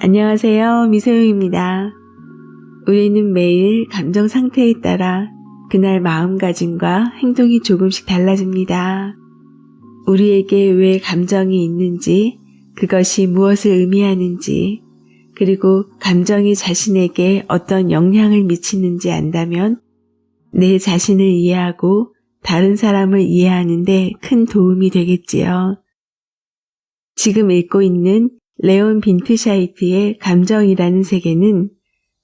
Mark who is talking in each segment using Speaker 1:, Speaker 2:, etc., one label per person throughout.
Speaker 1: 안녕하세요. 미소영입니다. 우리는 매일 감정 상태에 따라 그날 마음가짐과 행동이 조금씩 달라집니다. 우리에게 왜 감정이 있는지, 그것이 무엇을 의미하는지, 그리고 감정이 자신에게 어떤 영향을 미치는지 안다면 내 자신을 이해하고 다른 사람을 이해하는 데 큰 도움이 되겠지요. 지금 읽고 있는 레온 빈트샤이트의 감정이라는 세계는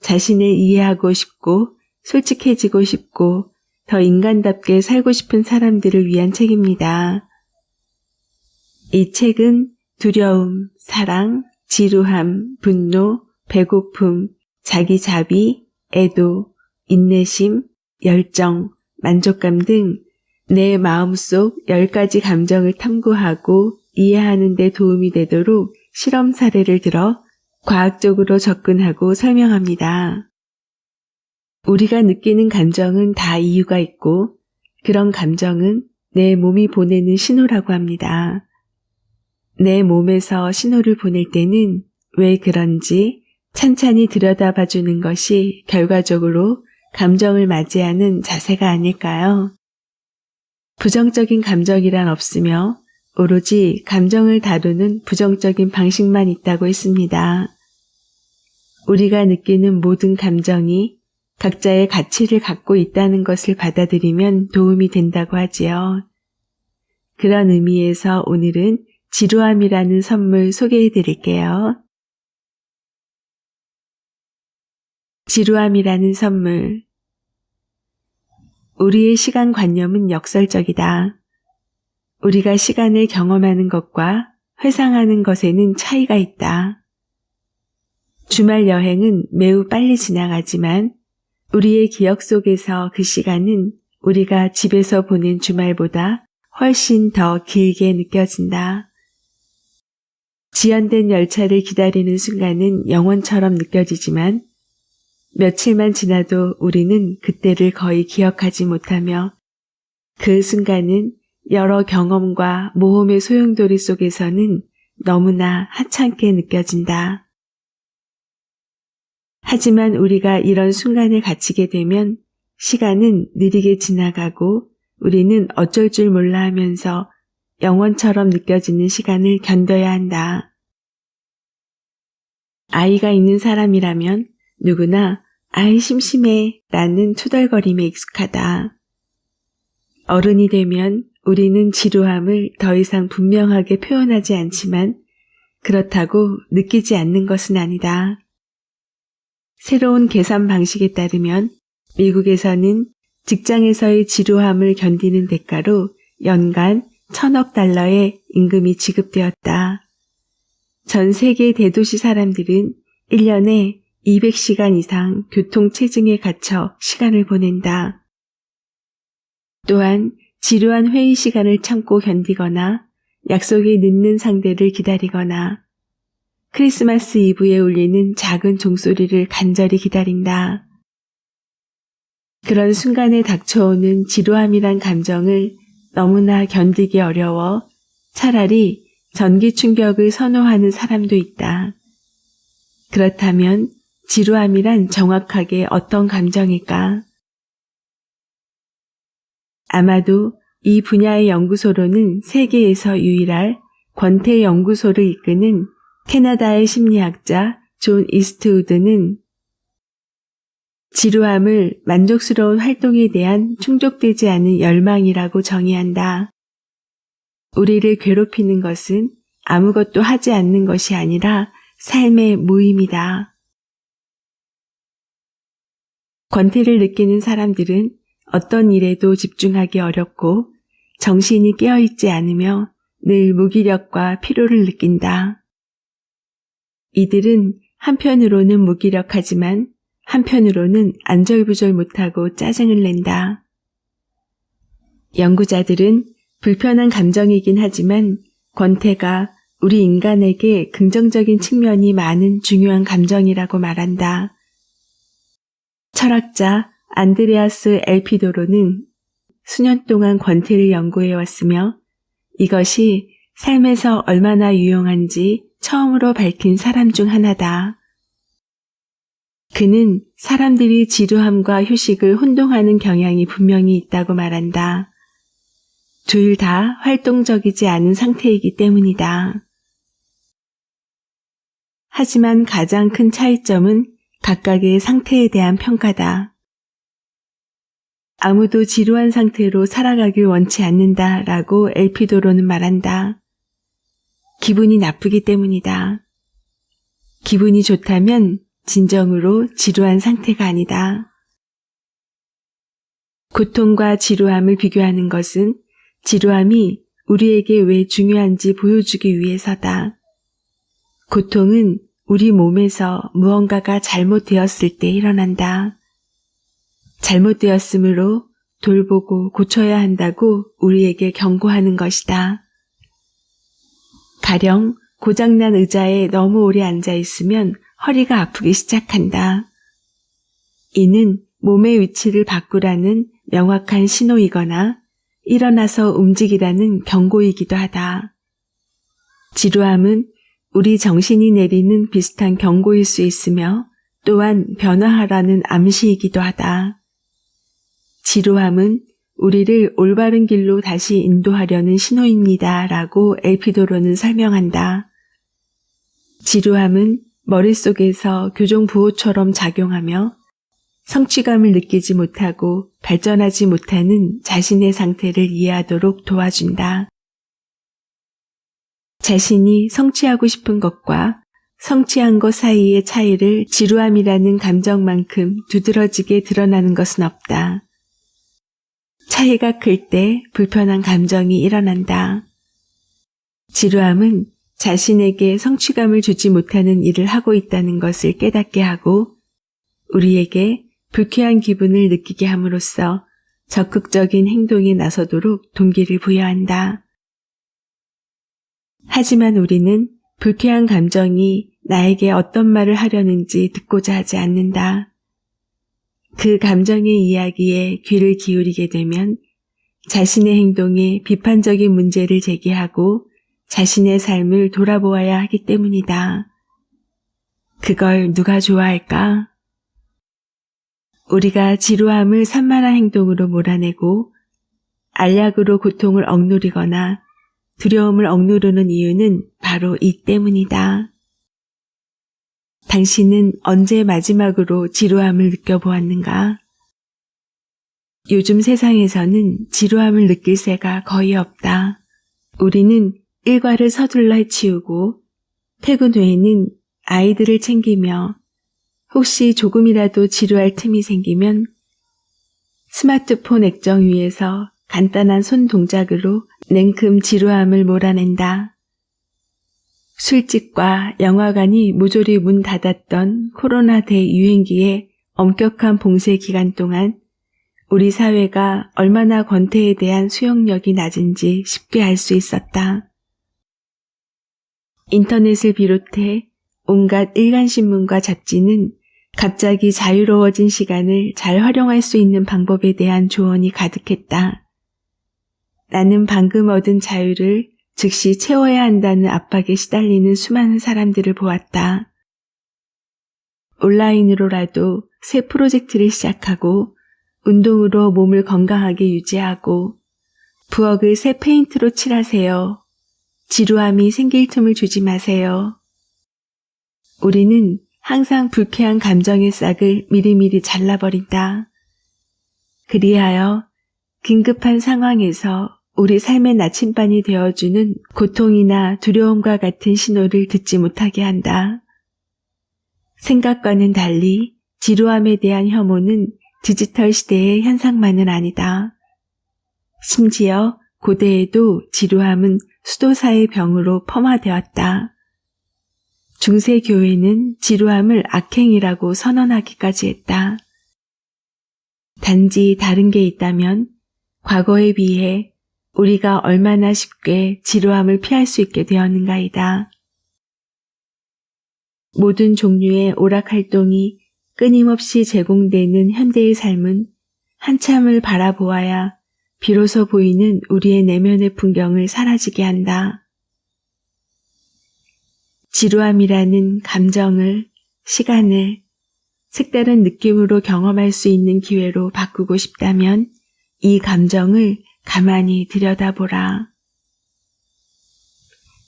Speaker 1: 자신을 이해하고 싶고 솔직해지고 싶고 더 인간답게 살고 싶은 사람들을 위한 책입니다. 이 책은 두려움, 사랑, 지루함, 분노, 배고픔, 자기자비, 애도, 인내심, 열정, 만족감 등 내 마음속 10가지 감정을 탐구하고 이해하는 데 도움이 되도록 실험 사례를 들어 과학적으로 접근하고 설명합니다. 우리가 느끼는 감정은 다 이유가 있고 그런 감정은 내 몸이 보내는 신호라고 합니다. 내 몸에서 신호를 보낼 때는 왜 그런지 찬찬히 들여다봐주는 것이 결과적으로 감정을 맞이하는 자세가 아닐까요? 부정적인 감정이란 없으며 오로지 감정을 다루는 부정적인 방식만 있다고 했습니다. 우리가 느끼는 모든 감정이 각자의 가치를 갖고 있다는 것을 받아들이면 도움이 된다고 하지요. 그런 의미에서 오늘은 지루함이라는 선물 소개해 드릴게요. 지루함이라는 선물. 우리의 시간관념은 역설적이다. 우리가 시간을 경험하는 것과 회상하는 것에는 차이가 있다. 주말 여행은 매우 빨리 지나가지만 우리의 기억 속에서 그 시간은 우리가 집에서 보낸 주말보다 훨씬 더 길게 느껴진다. 지연된 열차를 기다리는 순간은 영원처럼 느껴지지만 며칠만 지나도 우리는 그때를 거의 기억하지 못하며 그 순간은 여러 경험과 모험의 소용돌이 속에서는 너무나 하찮게 느껴진다. 하지만 우리가 이런 순간에 갇히게 되면 시간은 느리게 지나가고 우리는 어쩔 줄 몰라 하면서 영원처럼 느껴지는 시간을 견뎌야 한다. 아이가 있는 사람이라면 누구나 아이 심심해 라는 투덜거림에 익숙하다. 어른이 되면 우리는 지루함을 더 이상 분명하게 표현하지 않지만 그렇다고 느끼지 않는 것은 아니다. 새로운 계산 방식에 따르면 미국에서는 직장에서의 지루함을 견디는 대가로 연간 1,000억 달러의 임금이 지급되었다. 전 세계 대도시 사람들은 1년에 200시간 이상 교통체증에 갇혀 시간을 보낸다. 또한 지루한 회의 시간을 참고 견디거나 약속에 늦는 상대를 기다리거나 크리스마스 이브에 울리는 작은 종소리를 간절히 기다린다. 그런 순간에 닥쳐오는 지루함이란 감정을 너무나 견디기 어려워 차라리 전기 충격을 선호하는 사람도 있다. 그렇다면 지루함이란 정확하게 어떤 감정일까? 아마도 이 분야의 연구소로는 세계에서 유일할 권태 연구소를 이끄는 캐나다의 심리학자 존 이스트우드는 지루함을 만족스러운 활동에 대한 충족되지 않은 열망이라고 정의한다. 우리를 괴롭히는 것은 아무것도 하지 않는 것이 아니라 삶의 무의미다. 권태를 느끼는 사람들은 어떤 일에도 집중하기 어렵고 정신이 깨어있지 않으며 늘 무기력과 피로를 느낀다. 이들은 한편으로는 무기력하지만 한편으로는 안절부절 못하고 짜증을 낸다. 연구자들은 불편한 감정이긴 하지만 권태가 우리 인간에게 긍정적인 측면이 많은 중요한 감정이라고 말한다. 철학자 안드레아스 엘피도로는 수년 동안 권태를 연구해 왔으며 이것이 삶에서 얼마나 유용한지 처음으로 밝힌 사람 중 하나다. 그는 사람들이 지루함과 휴식을 혼동하는 경향이 분명히 있다고 말한다. 둘 다 활동적이지 않은 상태이기 때문이다. 하지만 가장 큰 차이점은 각각의 상태에 대한 평가다. 아무도 지루한 상태로 살아가길 원치 않는다라고 엘피도로는 말한다. 기분이 나쁘기 때문이다. 기분이 좋다면 진정으로 지루한 상태가 아니다. 고통과 지루함을 비교하는 것은 지루함이 우리에게 왜 중요한지 보여주기 위해서다. 고통은 우리 몸에서 무언가가 잘못되었을 때 일어난다. 잘못되었으므로 돌보고 고쳐야 한다고 우리에게 경고하는 것이다. 가령 고장난 의자에 너무 오래 앉아 있으면 허리가 아프기 시작한다. 이는 몸의 위치를 바꾸라는 명확한 신호이거나 일어나서 움직이라는 경고이기도 하다. 지루함은 우리 정신이 내리는 비슷한 경고일 수 있으며 또한 변화하라는 암시이기도 하다. 지루함은 우리를 올바른 길로 다시 인도하려는 신호입니다. 라고 엘피도로는 설명한다. 지루함은 머릿속에서 교종부호처럼 작용하며 성취감을 느끼지 못하고 발전하지 못하는 자신의 상태를 이해하도록 도와준다. 자신이 성취하고 싶은 것과 성취한 것 사이의 차이를 지루함이라는 감정만큼 두드러지게 드러나는 것은 없다. 차이가 클 때 불편한 감정이 일어난다. 지루함은 자신에게 성취감을 주지 못하는 일을 하고 있다는 것을 깨닫게 하고 우리에게 불쾌한 기분을 느끼게 함으로써 적극적인 행동에 나서도록 동기를 부여한다. 하지만 우리는 불쾌한 감정이 나에게 어떤 말을 하려는지 듣고자 하지 않는다. 그 감정의 이야기에 귀를 기울이게 되면 자신의 행동에 비판적인 문제를 제기하고 자신의 삶을 돌아보아야 하기 때문이다. 그걸 누가 좋아할까? 우리가 지루함을 산만한 행동으로 몰아내고 알약으로 고통을 억누르거나 두려움을 억누르는 이유는 바로 이 때문이다. 당신은 언제 마지막으로 지루함을 느껴보았는가? 요즘 세상에서는 지루함을 느낄 새가 거의 없다. 우리는 일과를 서둘러 해치우고 퇴근 후에는 아이들을 챙기며 혹시 조금이라도 지루할 틈이 생기면 스마트폰 액정 위에서 간단한 손 동작으로 냉큼 지루함을 몰아낸다. 술집과 영화관이 모조리 문 닫았던 코로나 대유행기의 엄격한 봉쇄 기간 동안 우리 사회가 얼마나 권태에 대한 수용력이 낮은지 쉽게 알 수 있었다. 인터넷을 비롯해 온갖 일간신문과 잡지는 갑자기 자유로워진 시간을 잘 활용할 수 있는 방법에 대한 조언이 가득했다. 나는 방금 얻은 자유를 즉시 채워야 한다는 압박에 시달리는 수많은 사람들을 보았다. 온라인으로라도 새 프로젝트를 시작하고 운동으로 몸을 건강하게 유지하고 부엌을 새 페인트로 칠하세요. 지루함이 생길 틈을 주지 마세요. 우리는 항상 불쾌한 감정의 싹을 미리미리 잘라버린다. 그리하여 긴급한 상황에서 우리 삶의 나침반이 되어주는 고통이나 두려움과 같은 신호를 듣지 못하게 한다. 생각과는 달리 지루함에 대한 혐오는 디지털 시대의 현상만은 아니다. 심지어 고대에도 지루함은 수도사의 병으로 폄하되었다. 중세 교회는 지루함을 악행이라고 선언하기까지 했다. 단지 다른 게 있다면 과거에 비해 우리가 얼마나 쉽게 지루함을 피할 수 있게 되었는가이다. 모든 종류의 오락활동이 끊임없이 제공되는 현대의 삶은 한참을 바라보아야 비로소 보이는 우리의 내면의 풍경을 사라지게 한다. 지루함이라는 감정을, 시간을 색다른 느낌으로 경험할 수 있는 기회로 바꾸고 싶다면 이 감정을 가만히 들여다보라.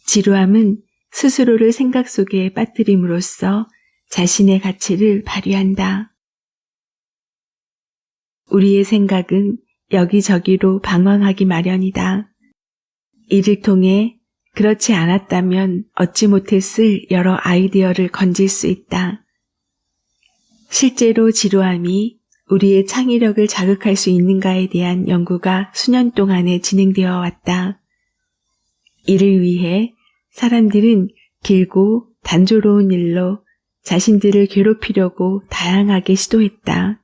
Speaker 1: 지루함은 스스로를 생각 속에 빠뜨림으로써 자신의 가치를 발휘한다. 우리의 생각은 여기저기로 방황하기 마련이다. 이를 통해 그렇지 않았다면 얻지 못했을 여러 아이디어를 건질 수 있다. 실제로 지루함이 우리의 창의력을 자극할 수 있는가에 대한 연구가 수년 동안에 진행되어 왔다. 이를 위해 사람들은 길고 단조로운 일로 자신들을 괴롭히려고 다양하게 시도했다.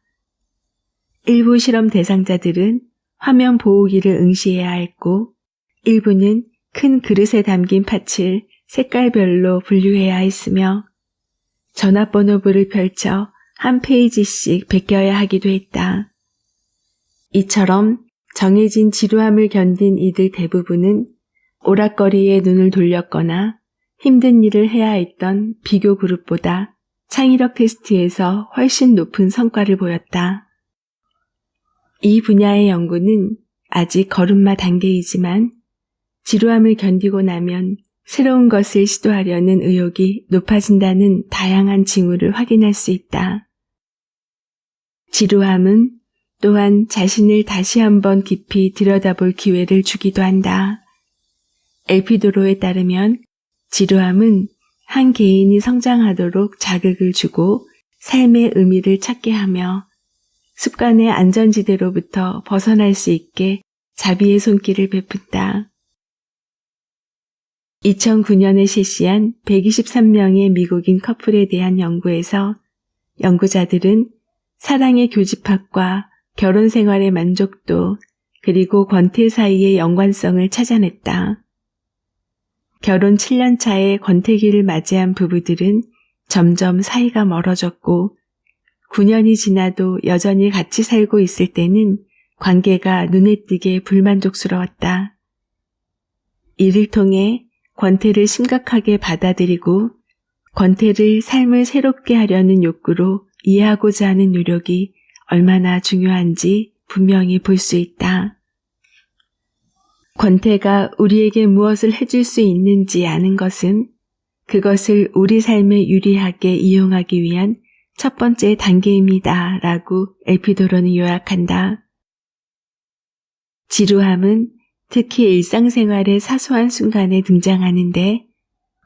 Speaker 1: 일부 실험 대상자들은 화면 보호기를 응시해야 했고, 일부는 큰 그릇에 담긴 팥을 색깔별로 분류해야 했으며, 전화번호부를 펼쳐 한 페이지씩 베껴야 하기도 했다. 이처럼 정해진 지루함을 견딘 이들 대부분은 오락거리에 눈을 돌렸거나 힘든 일을 해야 했던 비교 그룹보다 창의력 테스트에서 훨씬 높은 성과를 보였다. 이 분야의 연구는 아직 걸음마 단계이지만 지루함을 견디고 나면 새로운 것을 시도하려는 의욕이 높아진다는 다양한 징후를 확인할 수 있다. 지루함은 또한 자신을 다시 한번 깊이 들여다볼 기회를 주기도 한다. 엘피도로에 따르면 지루함은 한 개인이 성장하도록 자극을 주고 삶의 의미를 찾게 하며 습관의 안전지대로부터 벗어날 수 있게 자비의 손길을 베푼다. 2009년에 실시한 123명의 미국인 커플에 대한 연구에서 연구자들은 사랑의 교집합과 결혼 생활의 만족도 그리고 권태 사이의 연관성을 찾아냈다. 결혼 7년 차에 권태기를 맞이한 부부들은 점점 사이가 멀어졌고 9년이 지나도 여전히 같이 살고 있을 때는 관계가 눈에 띄게 불만족스러웠다. 이를 통해 권태를 심각하게 받아들이고 권태를 삶을 새롭게 하려는 욕구로 이해하고자 하는 노력이 얼마나 중요한지 분명히 볼 수 있다. 권태가 우리에게 무엇을 해줄 수 있는지 아는 것은 그것을 우리 삶에 유리하게 이용하기 위한 첫 번째 단계입니다. 라고 엘피도로는 요약한다. 지루함은 특히 일상생활의 사소한 순간에 등장하는데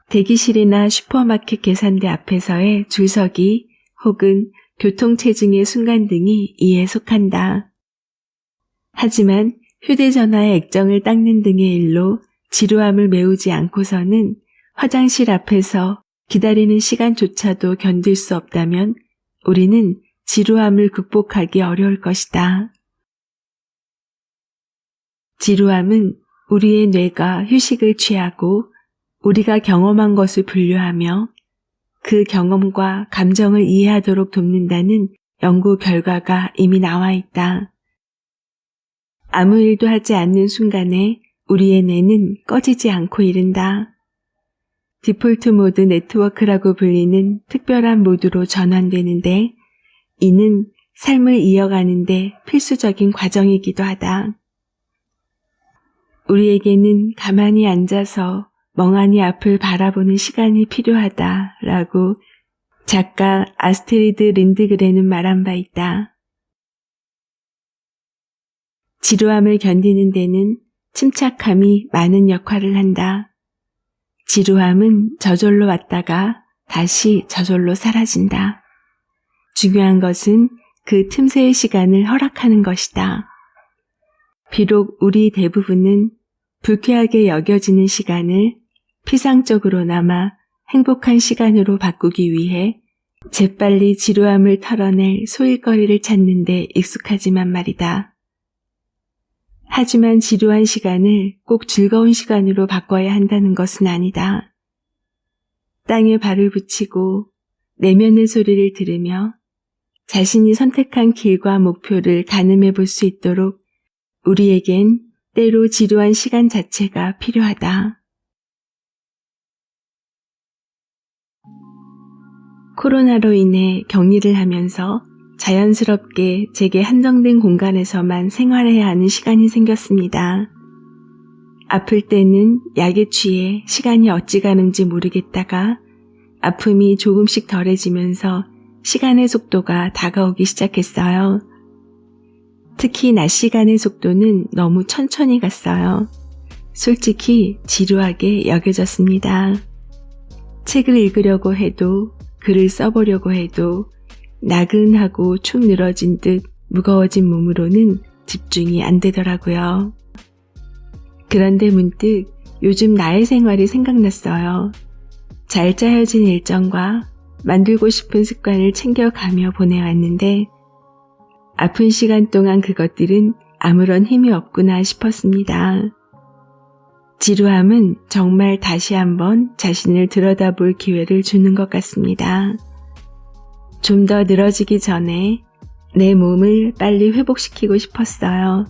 Speaker 1: 대기실이나 슈퍼마켓 계산대 앞에서의 줄서기 혹은 교통체증의 순간 등이 이에 속한다. 하지만 휴대전화의 액정을 닦는 등의 일로 지루함을 메우지 않고서는 화장실 앞에서 기다리는 시간조차도 견딜 수 없다면 우리는 지루함을 극복하기 어려울 것이다. 지루함은 우리의 뇌가 휴식을 취하고 우리가 경험한 것을 분류하며 그 경험과 감정을 이해하도록 돕는다는 연구 결과가 이미 나와 있다. 아무 일도 하지 않는 순간에 우리의 뇌는 꺼지지 않고 이른다. 디폴트 모드 네트워크라고 불리는 특별한 모드로 전환되는데 이는 삶을 이어가는데 필수적인 과정이기도 하다. 우리에게는 가만히 앉아서 멍하니 앞을 바라보는 시간이 필요하다라고 작가 아스트리드 린드그렌은 말한 바 있다. 지루함을 견디는 데는 침착함이 많은 역할을 한다. 지루함은 저절로 왔다가 다시 저절로 사라진다. 중요한 것은 그 틈새의 시간을 허락하는 것이다. 비록 우리 대부분은 불쾌하게 여겨지는 시간을 피상적으로나마 행복한 시간으로 바꾸기 위해 재빨리 지루함을 털어낼 소일거리를 찾는 데 익숙하지만 말이다. 하지만 지루한 시간을 꼭 즐거운 시간으로 바꿔야 한다는 것은 아니다. 땅에 발을 붙이고 내면의 소리를 들으며 자신이 선택한 길과 목표를 가늠해 볼 수 있도록 우리에겐 때로 지루한 시간 자체가 필요하다. 코로나로 인해 격리를 하면서 자연스럽게 제게 한정된 공간에서만 생활해야 하는 시간이 생겼습니다. 아플 때는 약에 취해 시간이 어찌 가는지 모르겠다가 아픔이 조금씩 덜해지면서 시간의 속도가 다가오기 시작했어요. 특히 낮 시간의 속도는 너무 천천히 갔어요. 솔직히 지루하게 여겨졌습니다. 책을 읽으려고 해도 글을 써보려고 해도 나근하고 축 늘어진 듯 무거워진 몸으로는 집중이 안 되더라고요. 그런데 문득 요즘 나의 생활이 생각났어요. 잘 짜여진 일정과 만들고 싶은 습관을 챙겨가며 보내왔는데 아픈 시간 동안 그것들은 아무런 힘이 없구나 싶었습니다. 지루함은 정말 다시 한번 자신을 들여다볼 기회를 주는 것 같습니다. 좀 더 늘어지기 전에 내 몸을 빨리 회복시키고 싶었어요.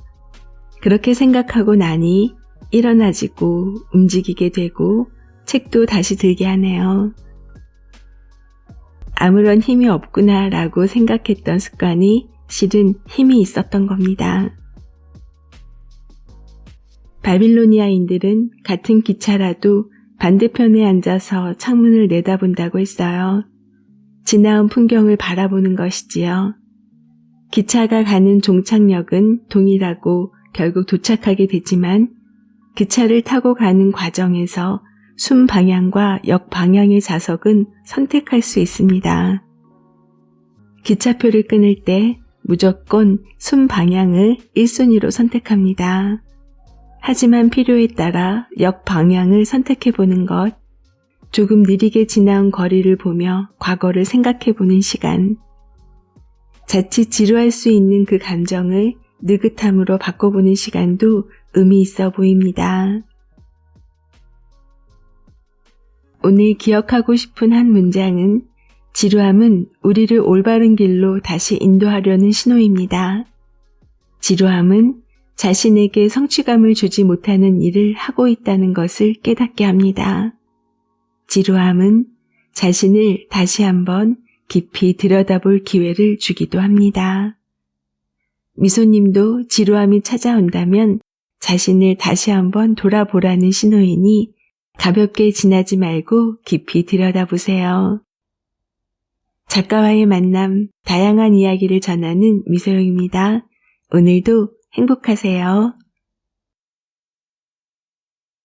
Speaker 1: 그렇게 생각하고 나니 일어나지고 움직이게 되고 책도 다시 들게 하네요. 아무런 힘이 없구나 라고 생각했던 습관이 실은 힘이 있었던 겁니다. 바빌로니아인들은 같은 기차라도 반대편에 앉아서 창문을 내다본다고 했어요. 지나온 풍경을 바라보는 것이지요. 기차가 가는 종착역은 동일하고 결국 도착하게 되지만 그 차를 타고 가는 과정에서 순 방향과 역 방향의 좌석은 선택할 수 있습니다. 기차표를 끊을 때 무조건 순 방향을 1순위로 선택합니다. 하지만 필요에 따라 역 방향을 선택해보는 것, 조금 느리게 지나온 거리를 보며 과거를 생각해보는 시간, 자칫 지루할 수 있는 그 감정을 느긋함으로 바꿔보는 시간도 의미 있어 보입니다. 오늘 기억하고 싶은 한 문장은 지루함은 우리를 올바른 길로 다시 인도하려는 신호입니다. 지루함은 자신에게 성취감을 주지 못하는 일을 하고 있다는 것을 깨닫게 합니다. 지루함은 자신을 다시 한번 깊이 들여다볼 기회를 주기도 합니다. 미소님도 지루함이 찾아온다면 자신을 다시 한번 돌아보라는 신호이니 가볍게 지나지 말고 깊이 들여다보세요. 작가와의 만남, 다양한 이야기를 전하는 미소영입니다. 오늘도 행복하세요.